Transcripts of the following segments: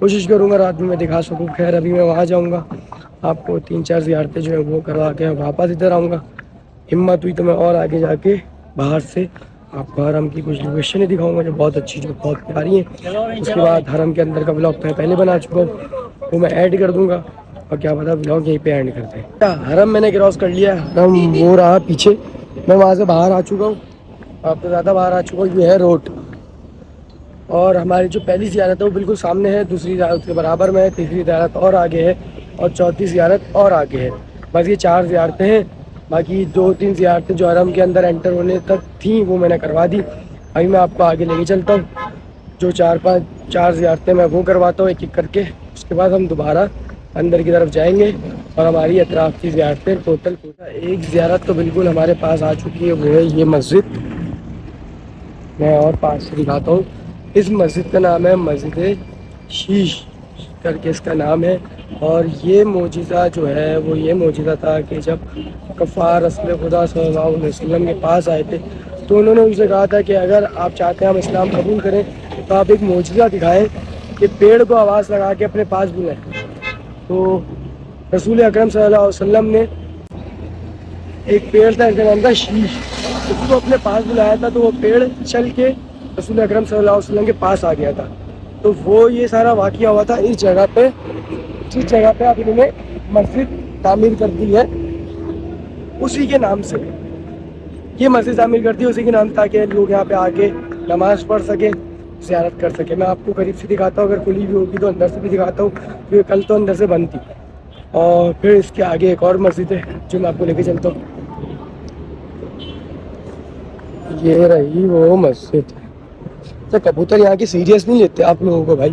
کوشش کروں گا رات میں دکھا سکوں. خیر ابھی میں وہاں جاؤں گا, آپ کو 3-4 زیارتیں جو ہیں وہ کروا کے واپس ادھر آؤں گا. ہمت ہوئی تو میں اور آگے جا کے باہر سے آپ کو حرم کی کچھ لوکیشنیں دکھاؤں گا جو بہت اچھی, جو بہت پیاری ہیں. اس کے بعد حرم کے اندر کا بلاگ میں پہلے بنا چکا ہوں, وہ میں ایڈ کر دوں گا, اور کیا پتا بلاگ یہیں پہ اینڈ کرتے ہیں. حرم میں نے کراس کر لیا, حرم وہ رہا پیچھے, میں وہاں سے باہر آ چکا ہوں. اب تو زیادہ باہر آ چکا ہوں. یہ ہے روڈ, اور ہماری جو پہلی زیارت ہے وہ بالکل سامنے ہے, دوسری زیارت کے برابر میں ہے, تیسری زیارت اور آگے ہے, اور چوتھی زیارت اور آگے ہے. بس یہ 4 زیارتیں ہیں. باقی 2-3 زیارتیں جو حرم کے اندر انٹر ہونے تک تھیں وہ میں نے کروا دی. ابھی میں آپ کو آگے لے کے چلتا ہوں, جو 4 زیارتیں میں وہ کرواتا ہوں ایک ایک کر کے. اس کے بعد ہم دوبارہ اندر کی طرف جائیں گے, اور ہماری اطراف کی زیارتیں ٹوٹل ایک زیارت تو بالکل ہمارے پاس آ چکی ہے, وہ ہے یہ مسجد. میں اور پاس سے دکھاتا ہوں. اس مسجد کا نام ہے مسجد شیش کر کے اس کا نام ہے. اور یہ معجزہ جو ہے وہ یہ معجزہ تھا کہ جب کفار رسول خدا صلی اللہ علیہ وسلم کے پاس آئے تھے تو انہوں نے ان سے کہا تھا کہ اگر آپ چاہتے ہیں ہم اسلام قبول کریں تو آپ ایک معجزہ دکھائیں کہ پیڑ کو آواز لگا کے اپنے پاس بلائیں. تو رسول اکرم صلی اللہ علیہ وسلم نے ایک پیڑ تھا, اس کا نام تھا شیش, اس کو اپنے پاس بلایا تھا تو وہ پیڑ چل کے رسول اکرم صلی اللہ علیہ وسلم کے پاس آ گیا تھا. تو وہ یہ سارا واقعہ ہوا تھا اس جگہ پہ, جس جگہ پہ اب انہوں نے مسجد تعمیر کر دی ہے اسی کے نام سے. یہ مسجد تعمیر کر دی اسی کے نام سے تاکہ لوگ یہاں پہ آ کے نماز پڑھ سکیں, زیارت کر سکیں. میں آپ کو قریب سے دکھاتا ہوں, اگر کھلی بھی ہوگی تو اندر سے بھی دکھاتا ہوں, کیونکہ کل تو اندر سے بند تھی. اور پھر اس کے آگے ایک اور مسجد ہے جو میں آپ کو لے کے چلتا ہوں. یہ رہی وہ مسجد. کبوتر یہاں کی سیریس نہیں لیتے آپ لوگوں کو بھائی,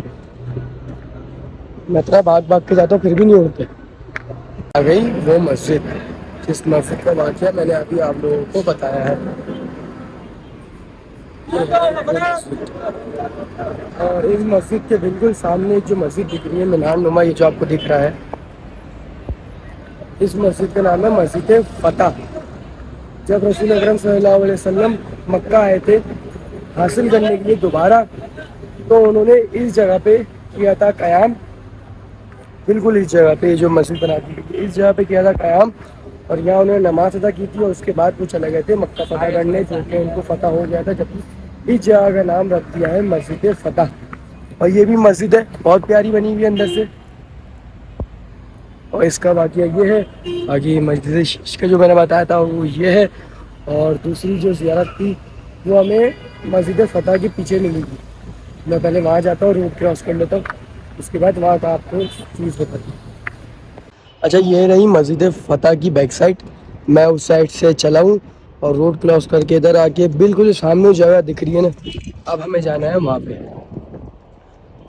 میں اتنا بھاگ بھاگ کے جاتا ہوں پھر بھی نہیں اڑتے. آ گئی وہ مسجد, جس مسجد کا واقعہ میں نے ابھی آپ لوگوں کو بتایا ہے. اور اس مسجد کے بالکل سامنے جو مسجد دکھ رہی ہے مینار نما, یہ جو آپ کو دکھ رہا ہے, اس مسجد کا نام ہے مسجد فتح. جب رسول اکرم صلی اللہ علیہ وسلم مکہ آئے تھے حاصل کرنے کے لیے دوبارہ, تو انہوں نے اس جگہ پہ کیا تھا قیام. بالکل اس جگہ پہ جو مسجد بنا دی گئی اس جگہ پہ کیا تھا قیام, اور یہاں انہوں نے نماز ادا کی تھی. اور اس کے بعد وہ چلے گئے تھے مکہ فتح کرنے, جو کہ ان کو فتح ہو گیا تھا. جبکہ اس جگہ کا نام رکھ دیا ہے مسجد فتح. اور یہ بھی مسجد ہے, بہت پیاری بنی ہوئی ہے اندر سے. اور اس کا واقعہ یہ ہے. باقی مسجد شیش کا جو میں نے بتایا تھا وہ یہ ہے. اور دوسری جو زیارت تھی وہ ہمیں مسجد فتح کے پیچھے ملی تھی. میں پہلے وہاں جاتا ہوں, روڈ کراس کر لیتا ہوں, اس کے بعد وہاں کا آپ کو چیز بتاتی ہوں. اچھا یہ رہی مسجد فتح کی بیک سائڈ. میں اس سائڈ سے چلا ہوں اور روڈ کراس کر کے ادھر آ کے بالکل سامنے جگہ دکھ رہی ہے نا, اب ہمیں جانا ہے وہاں پہ.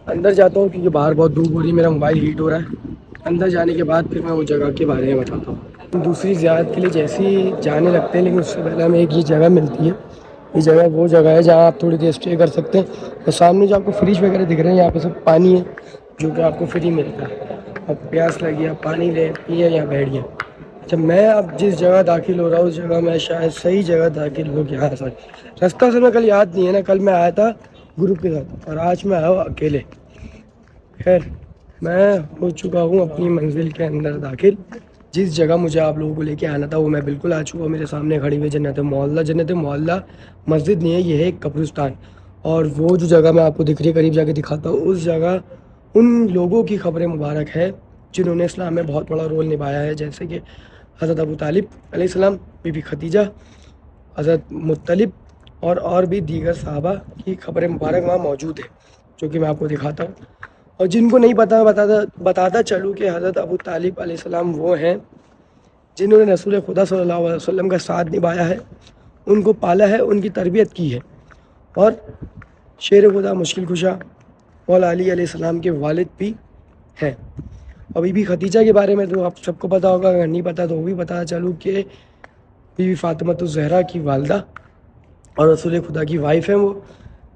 اندر جاتا ہوں کیونکہ باہر بہت دھوپ ہو رہی ہے, میرا موبائل ہیٹ ہو رہا ہے. اندر جانے کے بعد پھر میں وہ جگہ کے بارے میں بتاتا ہوں. دوسری زیارت کے لیے جیسے ہی جانے لگتے ہیں, لیکن اس سے پہلے ہمیں ایک یہ جگہ ملتی ہے. یہ جگہ وہ جگہ ہے جہاں آپ تھوڑی دیر اسٹے کر سکتے ہیں. اور سامنے جو آپ کو فریج وغیرہ دکھ رہے ہیں یہاں پہ سب پانی ہے جو کہ آپ کو فری ملتا ہے. اب پیاس لگی, آپ پانی لیں, پیے یا بیٹھ گئے. اچھا میں اب جس جگہ داخل ہو رہا ہوں اس جگہ میں شاید صحیح جگہ داخل ہو گیا. رستہ سے میں کل یاد نہیں ہے نا, کل میں آیا تھا گروپ کے ساتھ اور آج میں آیا ہوں اکیلے. خیر میں ہو چکا ہوں اپنی منزل کے اندر داخل. جس جگہ مجھے آپ لوگوں کو لے کے آنا تھا وہ میں بالکل آ چکا ہوں. میرے سامنے کھڑی ہوئی جنت محلہ مسجد نہیں ہے, یہ ہے ایک قبرستان. اور وہ جو جگہ میں آپ کو دکھ رہی ہے قریب جا کے دکھاتا ہوں, اس جگہ ان لوگوں کی خبر مبارک ہے جنہوں نے اسلام میں بہت بڑا رول نبھایا ہے, جیسے کہ حضرت ابو طالب علیہ السلام, بی بی خدیجہ, حضرت مطلب اور بھی دیگر صحابہ کی خبر مبارک وہاں موجود ہے, جو کہ میں آپ کو دکھاتا ہوں. اور جن کو نہیں پتا بتاتا چلوں کہ حضرت ابو طالب علیہ السلام وہ ہیں جنہوں نے رسول خدا صلی اللہ علیہ وسلم کا ساتھ نبھایا ہے, ان کو پالا ہے, ان کی تربیت کی ہے. اور شیر خدا مشکل کشا مولا علی علیہ السلام کے والد بھی ہیں. اور بی بی خدیجہ کے بارے میں تو آپ سب کو پتا ہوگا, اگر نہیں پتا تو وہ بھی پتا چلوں کہ بی بی فاطمۃ الزہرا کی والدہ اور رسول خدا کی وائف ہیں وہ,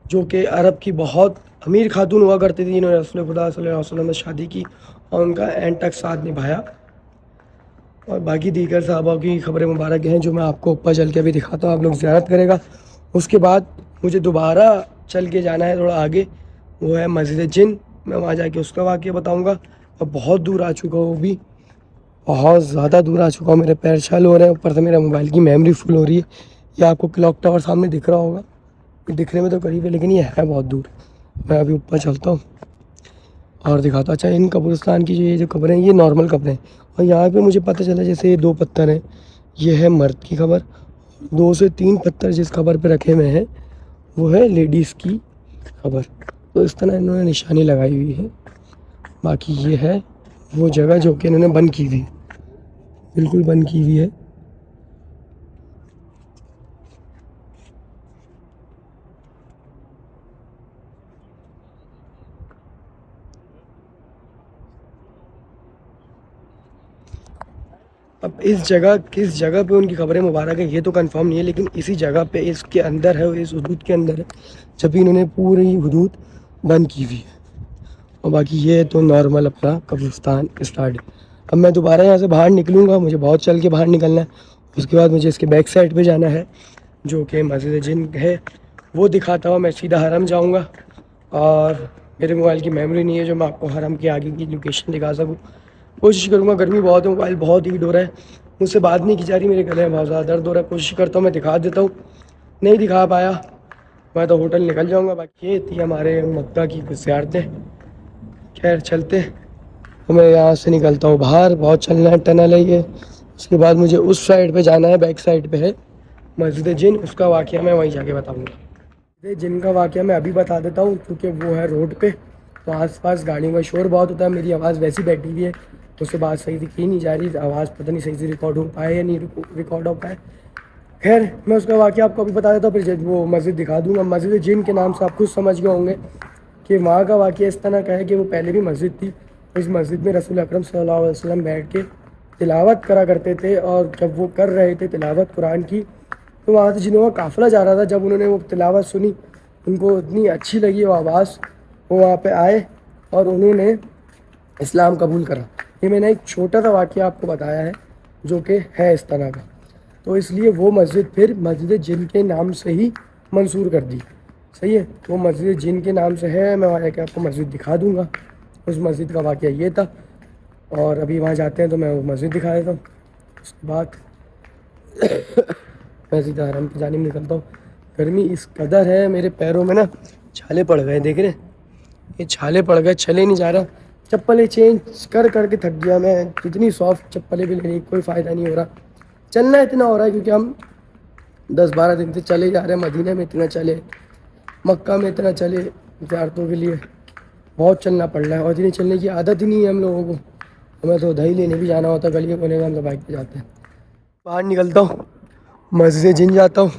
جو کہ عرب کی بہت امیر خاتون ہوا کرتی تھی, جنہوں نے رسول خدا صلی اللہ علیہ وسلم سے شادی کی اور ان کا اینڈ تک ساتھ نبھایا. اور باقی دیگر صحابہ کی خبریں مبارک ہیں جو میں آپ کو اوپر چل کے بھی دکھاتا ہوں, آپ لوگ زیارت کرے گا. اس کے بعد مجھے دوبارہ چل کے جانا ہے تھوڑا آگے, وہ ہے مسجد جن, میں وہاں جا کے اس کا واقعہ بتاؤں گا. اور بہت دور آ چکا ہوں، وہ بھی بہت زیادہ دور آ چکا ہوں. میرے پیر چھل ہو رہے ہیں، اوپر سے میرا موبائل کی میموری فل ہو رہی ہے. یہ آپ کو کلاک ٹاور سامنے دکھ رہا ہوگا، یہ دکھنے میں تو قریب ہے لیکن یہ ہے بہت دور. میں ابھی اوپر چلتا ہوں اور دکھاتا ہوں. اچھا، ان قبرستان کی یہ جو قبریں ہیں یہ نارمل قبریں ہیں. اور یہاں پہ مجھے پتہ چلا جیسے یہ 2 پتھر ہیں، یہ ہے مرد کی قبر. 2 سے 3 پتھر جس قبر پہ رکھے ہوئے ہیں وہ ہے لیڈیز کی قبر. تو اس طرح انہوں نے نشانی لگائی ہوئی ہے. باقی یہ ہے وہ جگہ جو کہ انہوں نے بند کی ہوئی ہے، بالکل بند کی ہوئی ہے. اب اس جگہ کس جگہ پہ ان کی قبر مبارک ہے یہ تو کنفرم نہیں ہے، لیکن اسی جگہ پہ اس کے اندر ہے، اس حدود کے اندر ہے جب بھی انہوں نے پوری حدود بند کی ہوئی ہے. اور باقی یہ تو نارمل اپنا قبرستان اسٹارٹ ہے. اب میں دوبارہ یہاں سے باہر نکلوں گا، مجھے بہت چل کے باہر نکلنا ہے. اس کے بعد مجھے اس کے بیک سائڈ پہ جانا ہے جو کہ مسجد جن ہے، وہ دکھاتا ہوں. میں سیدھا حرم جاؤں گا اور میرے موبائل کی میموری نہیں ہے جو میں آپ کو حرم کے آگے کی لوکیشن دکھا سکوں. کوشش کروں گا، گرمی بہت ہے، موبائل بہت ہیٹ ہو رہا ہے، مجھ سے بات نہیں کی جا رہی، میرے گلے میں بہت زیادہ درد ہو رہا ہے. کوشش کرتا ہوں میں دکھا دیتا ہوں، نہیں دکھا پایا میں تو ہوٹل نکل جاؤں گا. باقی یہ تھی ہمارے مکہ کی کچھ زیارتیں. خیر چلتے، تو میں یہاں سے نکلتا ہوں باہر. بہت چلنا ہے، ٹنل ہے یہ. اس کے بعد مجھے اس سائڈ پہ جانا ہے، بیک سائڈ پہ ہے مسجد جن. اس کا واقعہ میں وہیں جا کے بتاؤں گا. جن کا واقعہ میں ابھی بتا دیتا ہوں کیونکہ وہ ہے روڈ پہ، تو آس پاس گاڑیوں کا شور بہت ہوتا ہے. میری آواز ویسی بیٹھی ہوئی ہے، اس سے بات صحیح سے کی نہیں جا رہی. آواز پتہ نہیں صحیح سے ریکارڈ ہو پائے یا نہیں ریکارڈ ہو پائے. خیر میں اس کا واقعہ آپ کو ابھی بتا دیتا ہوں، پھر وہ مسجد دکھا دوں گا. مسجد جن کے نام سے آپ خود سمجھ گئے ہوں گے کہ وہاں کا واقعہ اس طرح کا ہے کہ وہ پہلے بھی مسجد تھی. اس مسجد میں رسول اکرم صلی اللہ علیہ وسلم بیٹھ کے تلاوت کرا کرتے تھے. اور جب وہ کر رہے تھے تلاوت قرآن کی تو وہاں سے جنہوں کا قافلہ جا رہا تھا، جب انہوں نے وہ تلاوت سنی ان کو اتنی اچھی لگی وہ آواز، وہ وہاں پہ آئے اور انہوں نے اسلام قبول کرا. یہ میں نے ایک چھوٹا سا واقعہ آپ کو بتایا ہے جو کہ ہے اس طرح کا. تو اس لیے وہ مسجد پھر مسجد جن کے نام سے ہی منسوخ کر دی. صحیح ہے، وہ مسجد جن کے نام سے ہے. میں وہاں جا کے آپ کو مسجد دکھا دوں گا. اس مسجد کا واقعہ یہ تھا. اور ابھی وہاں جاتے ہیں تو میں وہ مسجد دکھا دیتا ہوں. اس کے بعد میں سیدھا حرم کی جانب نکلتا ہوں. گرمی اس قدر ہے میرے پیروں میں نا چھالے پڑ گئے، دیکھ رہے ہیں یہ چھالے پڑ گئے، چلے نہیں جا رہا. چپلیں چینج کر کر کے تھک گیا میں. جتنی سافٹ چپلیں بھی لینے کوئی فائدہ نہیں ہو رہا. چلنا اتنا ہو رہا ہے کیونکہ ہم 10-12 دن سے چلے جا رہے ہیں. مدینہ میں اتنا چلے، مکہ میں اتنا چلے زیارتوں کے لیے، بہت چلنا پڑ رہا ہے. اور اتنی چلنے کی عادت ہی نہیں ہے ہم لوگوں کو. ہمیں تو دہی لینے بھی جانا ہوتا ہے گلیوں کونے میں، ہم تو بائک پہ جاتے ہیں. باہر نکلتا ہوں، مسجد جن جاتا ہوں.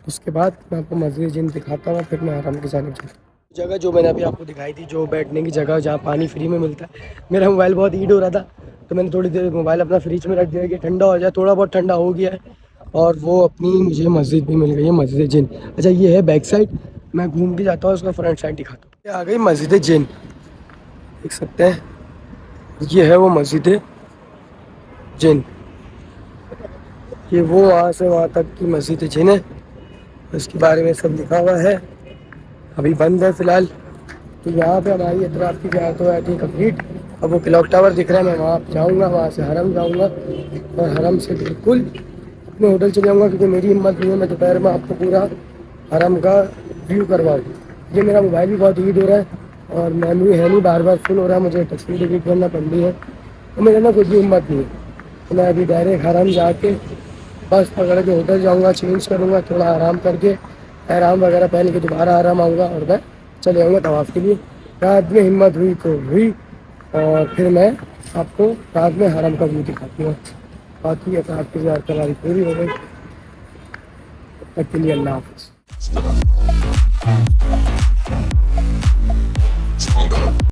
اس کے بعد میں آپ کو مسجد جن دکھاتا ہوں، پھر میں حرم کی جانب چلتا ہوں. جگہ جو میں نے ابھی آپ کو دکھائی تھی، جو بیٹھنے کی جگہ جہاں پانی فری میں ملتا ہے. میرا موبائل بہت ہیٹ ہو رہا تھا تو میں نے تھوڑی دیر موبائل اپنا فریج میں رکھ دیا کہ ٹھنڈا ہو جائے. تھوڑا بہت ٹھنڈا ہو گیا ہے اور وہ اپنی مجھے مسجد بھی مل گئی ہے، مسجد جن. اچھا یہ ہے بیک سائڈ، میں گھوم کے جاتا ہوں، اس کا فرنٹ سائڈ دکھاتا ہوں. یہ آ گئی مسجد جن، دیکھ سکتے ہیں یہ ہے وہ مسجد جن. یہ وہ وہاں سے وہاں تک کی مسجد جن ہے. اس کے بارے میں سب لکھا ہوا ہے. ابھی بند ہے فی الحال. تو یہاں پہ ہماری اطراف کی زیارت ہو جاتی ہے کمپلیٹ. اب وہ کلاک ٹاور دکھ رہا ہے، میں وہاں جاؤں گا، وہاں سے حرم جاؤں گا اور حرم سے بالکل اپنے ہوٹل چلے جاؤں گا کیونکہ میری ہمت نہیں ہے میں دوپہر میں آپ کو پورا حرم کا ویو کرواؤں. یہ میرا موبائل بھی بہت ہیٹ ہو رہا ہے اور میموری ہے نہیں، بار بار فل ہو رہا ہے. مجھے تصویر ڈیلیٹ کرنا پڑ رہی ہے تو میرے نا کچھ بھی ہمت نہیں ہے. تو میں ابھی ڈائریکٹ حرم جا کے بس پکڑ کے ہوٹل جاؤں گا، چینج کروں گا، تھوڑا آرام کر کے احرام وغیرہ پہن کے دوبارہ آرام آؤں گا اور میں چلے آؤں گا طواف کے لیے. رات میں ہمت ہوئی تو ہوئی اور پھر میں آپ کو رات میں حرم کا ویو دکھاتی ہوں. باقی اطراف کی زیارت ہماری پوری ہو گئی. تب تک کے لیے اللہ حافظ.